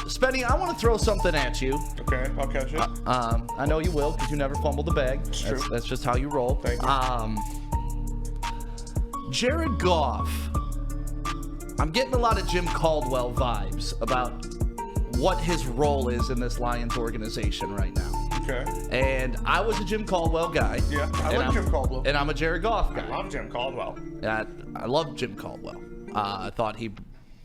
Spenny, I want to throw something at you. Okay, I'll catch it. I know you will because you never fumble the bag. It's true. That's just how you roll. Thank you. Jared Goff. I'm getting a lot of Jim Caldwell vibes about what his role is in this Lions organization right now. Okay. And I was a Jim Caldwell guy. Yeah, I like Jim Caldwell. And I'm a Jared Goff guy. I love Jim Caldwell. I love Jim Caldwell. I thought he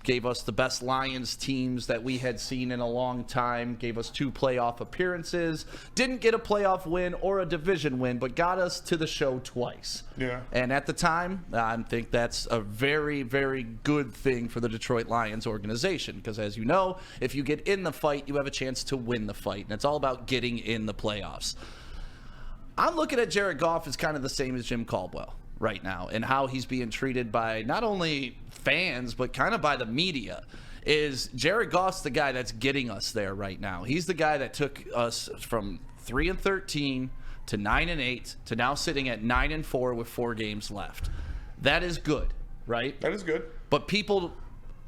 gave us the best Lions teams that we had seen in a long time, gave us 2 playoff appearances, didn't get a playoff win or a division win, but got us to the show twice. Yeah. And at the time, I think that's a very, very good thing for the Detroit Lions organization because, as you know, if you get in the fight, you have a chance to win the fight, and it's all about getting in the playoffs. I'm looking at Jared Goff as kind of the same as Jim Caldwell right now and how he's being treated by not only fans but kind of by the media. Is Jared Goff's the guy that's getting us there right now. He's the guy that took us from 3-13 to 9-8 to now sitting at 9-4 with 4 games left. That is good, right? That is good. But people,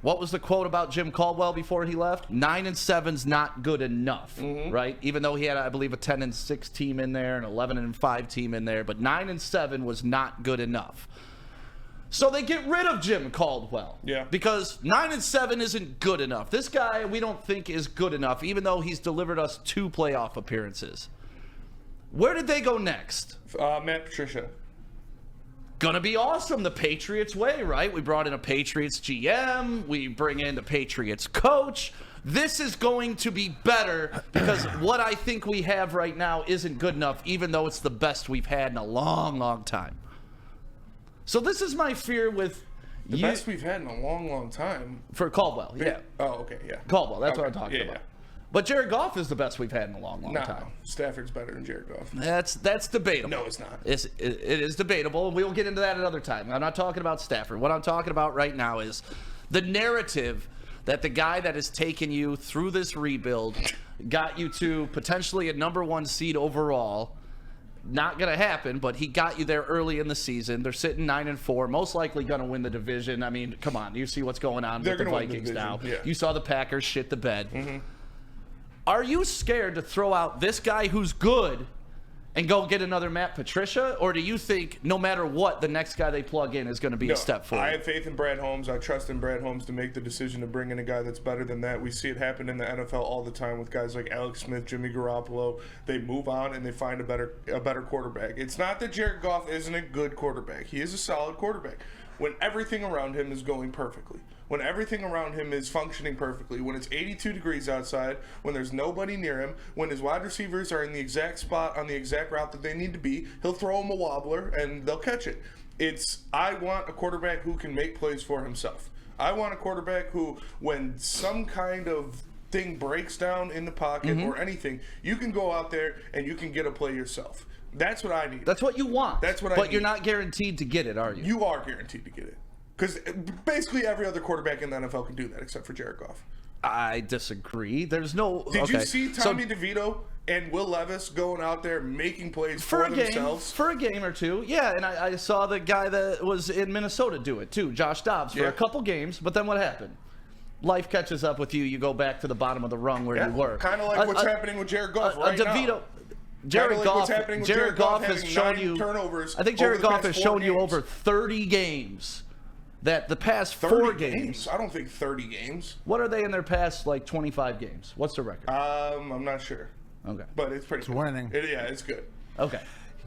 what was the quote about Jim Caldwell before he left? 9-7's not good enough, right? Even though he had, I believe, a 10-6 team in there, an 11-5 team in there, but 9-7 was not good enough. So they get rid of Jim Caldwell. Yeah. Because 9-7 isn't good enough. This guy we don't think is good enough, even though he's delivered us 2 playoff appearances. Where did they go next? Matt Patricia. Gonna be awesome the Patriots way, right? We brought in a Patriots GM. We bring in the Patriots coach. This is going to be better because what I think we have right now isn't good enough, even though it's the best we've had in a long, long time. So this is my fear with the best we've had in a long, long time. For Caldwell, yeah. Oh, okay, yeah. Caldwell, that's okay. what I'm talking about. Yeah. But Jared Goff is the best we've had in a long, long time. No, Stafford's better than Jared Goff. That's debatable. No, it's not. It is debatable, and we'll get into that another time. I'm not talking about Stafford. What I'm talking about right now is the narrative that the guy that has taken you through this rebuild got you to potentially a number 1 seed overall. Not going to happen, but he got you there early in the season. They're sitting 9-4, most likely going to win the division. I mean, come on. You see what's going on with the Vikings now. Yeah. You saw the Packers shit the bed. Are you scared to throw out this guy who's good and go get another Matt Patricia? Or do you think no matter what, the next guy they plug in is going to be a step forward? I have faith in Brad Holmes. I trust in Brad Holmes to make the decision to bring in a guy that's better than that. We see it happen in the NFL all the time with guys like Alex Smith, Jimmy Garoppolo. They move on and they find a better quarterback. It's not that Jared Goff isn't a good quarterback. He is a solid quarterback when everything around him is going perfectly. When everything around him is functioning perfectly, when it's 82 degrees outside, when there's nobody near him, when his wide receivers are in the exact spot on the exact route that they need to be, he'll throw them a wobbler and they'll catch it. I want a quarterback who can make plays for himself. I want a quarterback who, when some kind of thing breaks down in the pocket or anything, you can go out there and you can get a play yourself. That's what I need. That's what you want. That's what I need. But you're not guaranteed to get it, are you? You are guaranteed to get it. Because basically every other quarterback in the NFL can do that except for Jared Goff. I disagree. There's no... Did you see Tommy DeVito and Will Levis going out there making plays for themselves? For a game or two, yeah. And I saw the guy that was in Minnesota do it too, Josh Dobbs, for a couple games. But then what happened? Life catches up with you. You go back to the bottom of the rung where you were. Kind of like what's happening with Jared Goff right now. Jared Goff has shown you turnovers. I think Jared Goff has shown you over 30 games. That the past 4 games. I don't think 30 games. What are they in their past, 25 games? What's the record? I'm not sure. Okay. But it's pretty good. Winning. It's good. Okay.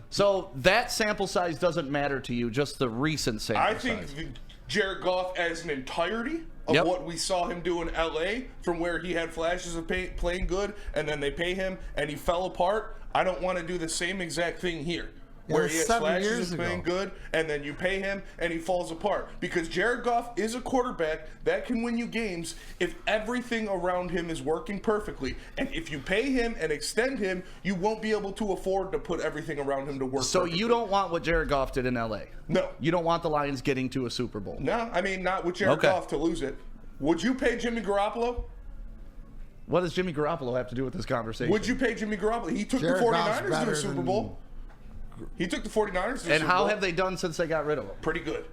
So that sample size doesn't matter to you, just the recent sample size. I think Jared Goff as an entirety of what we saw him do in L.A., from where he had flashes of playing good, and then they pay him, and he fell apart. I don't want to do the same exact thing here. Where he has flashes of playing good, and then you pay him, and he falls apart. Because Jared Goff is a quarterback that can win you games if everything around him is working perfectly. And if you pay him and extend him, you won't be able to afford to put everything around him to work perfectly. You don't want what Jared Goff did in L.A.? No. You don't want the Lions getting to a Super Bowl? No, I mean, not with Jared Goff to lose it. Would you pay Jimmy Garoppolo? What does Jimmy Garoppolo have to do with this conversation? Would you pay Jimmy Garoppolo? He took the 49ers to the Super Bowl. He took the 49ers to the And Super how Bowl. have they done since they got rid of him? Pretty good.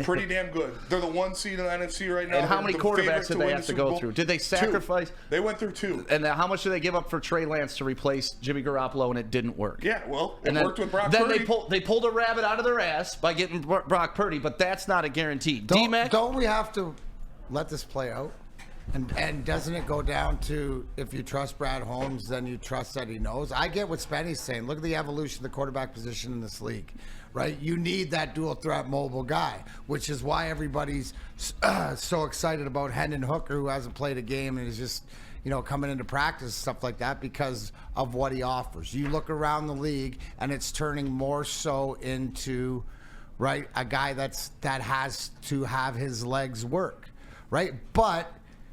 Pretty damn good. They're the 1 seed in the NFC right now. And how They're many the quarterbacks favorite did win they the have to Super go Bowl. through? Did they 2. sacrifice? They went through 2. And how much did they give up for Trey Lance to replace Jimmy Garoppolo, and it didn't work? Yeah, well, it And then, worked with Brock then Purdy. they pulled a rabbit out of their ass by getting Brock Purdy, but that's not a guarantee. Don't we have to let this play out? And doesn't it go down to if you trust Brad Holmes, then you trust that he knows? I get what Spenny's saying. Look at the evolution of the quarterback position in this league, right? You need that dual threat mobile guy, which is why everybody's so excited about Hendon Hooker, who hasn't played a game and is just, coming into practice, stuff like that, because of what he offers. You look around the league, and it's turning more so into, right, a guy that has to have his legs work, right? But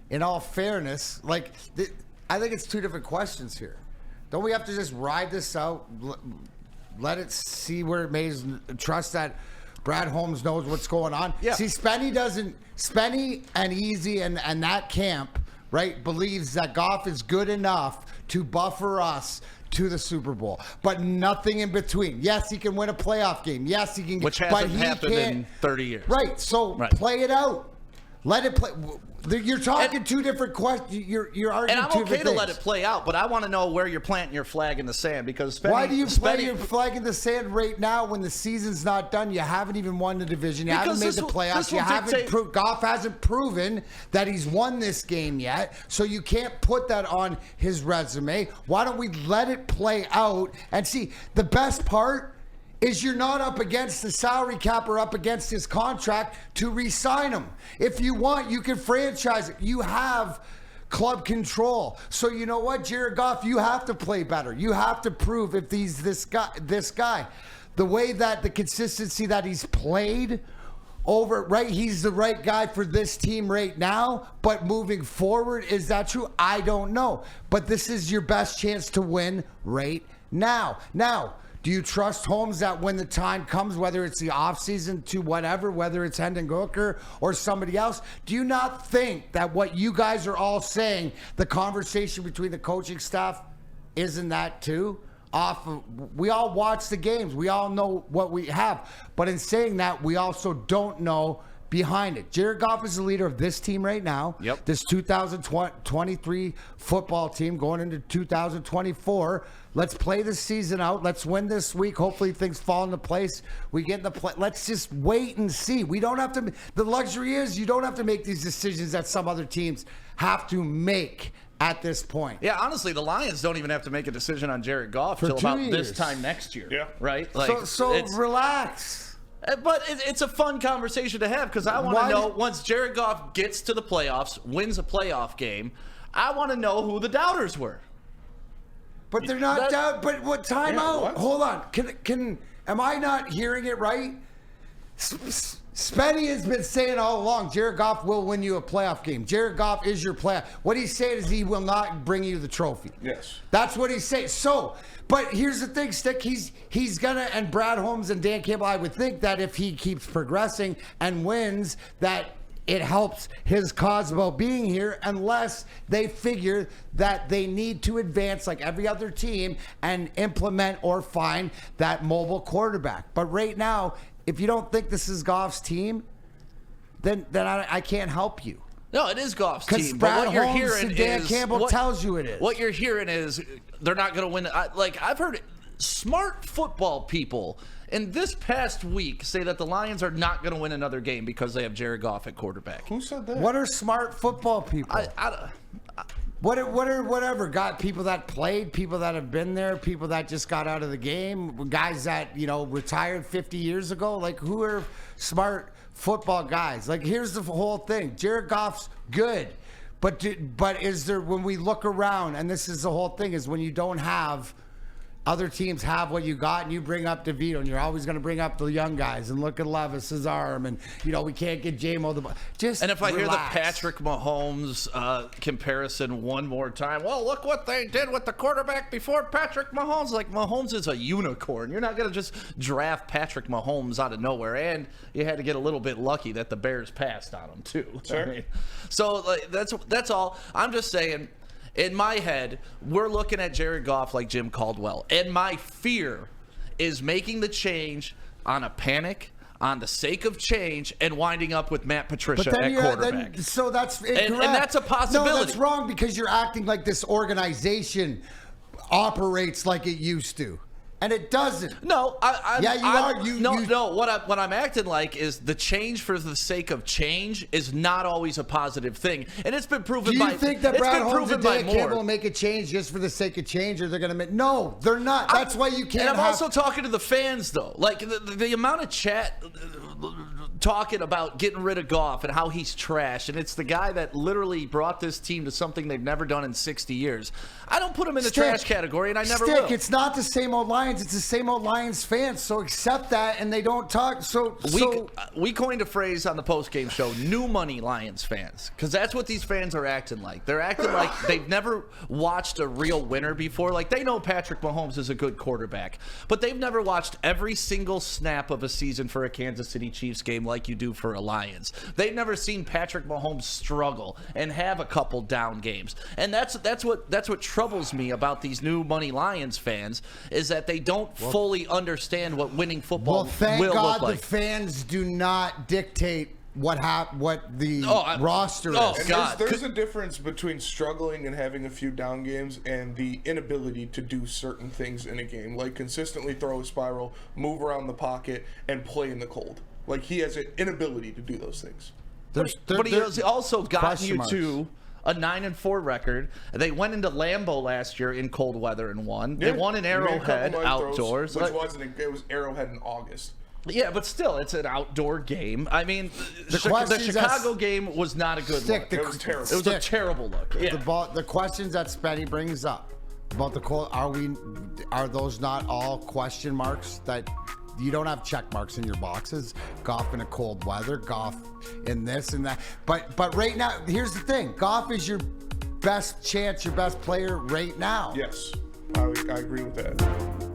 in all fairness, I think it's 2 different questions here. Don't we have to just ride this out, let it see where it may, trust that Brad Holmes knows what's going on? Yeah. See, Spenny and Easy and that camp, right, believes that Goff is good enough to buffer us to the Super Bowl, but nothing in between. Yes, he can win a playoff game. Yes, he can. Which but hasn't he happened can't, in 30 years. Right, so Right. play it out. Let it play. You're talking 2 different questions. You're arguing And I'm 2 okay different to let it things. play out, but I want to know where you're planting your flag in the sand, because Why do you play your flag in the sand right now when the season's not done? You haven't even won the division. You haven't made Because the this playoffs. will You haven't dictate- Goff hasn't proven that he's won this game yet, so you can't put that on his resume. Why don't we let it play out and see? The best part is you're not up against the salary cap or up against his contract to re-sign him. If you want, you can franchise it. You have club control. So you know what, Jared Goff, you have to play better. You have to prove if he's this guy. The way that the consistency that he's played over, right? He's the right guy for this team right now, but moving forward, is that true? I don't know. But this is your best chance to win right now. Now, do you trust Holmes that when the time comes, whether it's the offseason to whatever, whether it's Hendon Hooker or somebody else, do you not think that what you guys are all saying, the conversation between the coaching staff, isn't that too? We all watch the games. We all know what we have. But in saying that, we also don't know behind it. Jared Goff is the leader of this team right now. Yep. This 2023 football team going into 2024. Let's play the season out. Let's win this week. Hopefully things fall into place. We get in the play. Let's just wait and see. We don't have to. The luxury is you don't have to make these decisions that some other teams have to make at this point. Yeah, honestly, the Lions don't even have to make a decision on Jared Goff For till 2 about years. this time next year. Yeah. Right? So it's- relax. But it's a fun conversation to have, because I want to know, once Jared Goff gets to the playoffs, wins a playoff game, I want to know who the doubters were. But they're not down. But what time Yeah, out? what? Hold on. Am I not hearing it right? Spenny has been saying all along, Jared Goff will win you a playoff game. Jared Goff is your playoff. What he's saying is he will not bring you the trophy. Yes. That's what he's saying. So, but here's the thing, Stick. He's gonna, and Brad Holmes and Dan Campbell, I would think that if he keeps progressing and wins, that it helps his cause about being here, unless they figure that they need to advance like every other team and implement or find that mobile quarterback. But right now, if you don't think this is Goff's team, then I can't help you. No, it is Goff's Because team. But Brad what you're Holmes hearing and Dan is Campbell tells you it is. What you're hearing is they're not going to win. I've heard smart football people in this past week say that the Lions are not going to win another game because they have Jared Goff at quarterback. Who said that? What are smart football people? Whatever. Got people that played, people that have been there, people that just got out of the game, guys that, retired 50 years ago. Like, who are smart football guys? Like, here's the whole thing. Jared Goff's good. But is there, when we look around, and this is the whole thing, is when you don't have other teams have what you got, and you bring up DeVito, and you're always going to bring up the young guys, and look at Levis's arm, and we can't get J-Mo the ball. Just And if I hear the relax. Patrick Mahomes comparison one more time, well, look what they did with the quarterback before Patrick Mahomes. Like, Mahomes is a unicorn. You're not going to just draft Patrick Mahomes out of nowhere. And you had to get a little bit lucky that the Bears passed on him, too. Sure. So that's all. I'm just saying, in my head, we're looking at Jared Goff like Jim Caldwell. And my fear is making the change on a panic, on the sake of change, and winding up with Matt Patricia at quarterback. So that's incorrect. And that's a possibility. No, that's wrong because you're acting like this organization operates like it used to. And it doesn't. No, you are. No. What I'm acting like is the change for the sake of change is not always a positive thing, and it's been proven. Do you think that Brad Holmes and Dan Moore Campbell will make a change just for the sake of change, or they're going to make? No, they're not. That's why you can't. And I'm also talking to the fans, though. Like the amount of chat talking about getting rid of Goff and how he's trash, and it's the guy that literally brought this team to something they've never done in 60 years. I don't put him in the trash category, and I never will. It's not the same old Lions. It's the same old Lions fans. So accept that, and they don't talk. We coined a phrase on the post-game show, new money Lions fans, because that's what these fans are acting like. They're acting like they've never watched a real winner before. Like, they know Patrick Mahomes is a good quarterback, but they've never watched every single snap of a season for a Kansas City Chiefs game like you do for a Lions. They've never seen Patrick Mahomes struggle and have a couple down games. And that's what troubles me about these new money Lions fans, is that they don't fully understand what winning football will look like. Well, thank God the fans do not dictate what the roster is. And God. There's a difference between struggling and having a few down games and the inability to do certain things in a game, like consistently throw a spiral, move around the pocket, and play in the cold. Like, he has an inability to do those things. But he has also gotten you to a 9-4 record. They went into Lambeau last year in cold weather and won. Yeah, they won in Arrowhead outdoors. It was Arrowhead in August. Yeah, but still, it's an outdoor game. I mean, the Chicago game was not a good look. It was terrible. It was a terrible look. Yeah. The questions that Spenny brings up about the cold, are those not all question marks that you don't have check marks in your boxes? Goff in a cold weather, Goff in this and that. But right now, here's the thing. Goff is your best chance, your best player right now. Yes, I agree with that.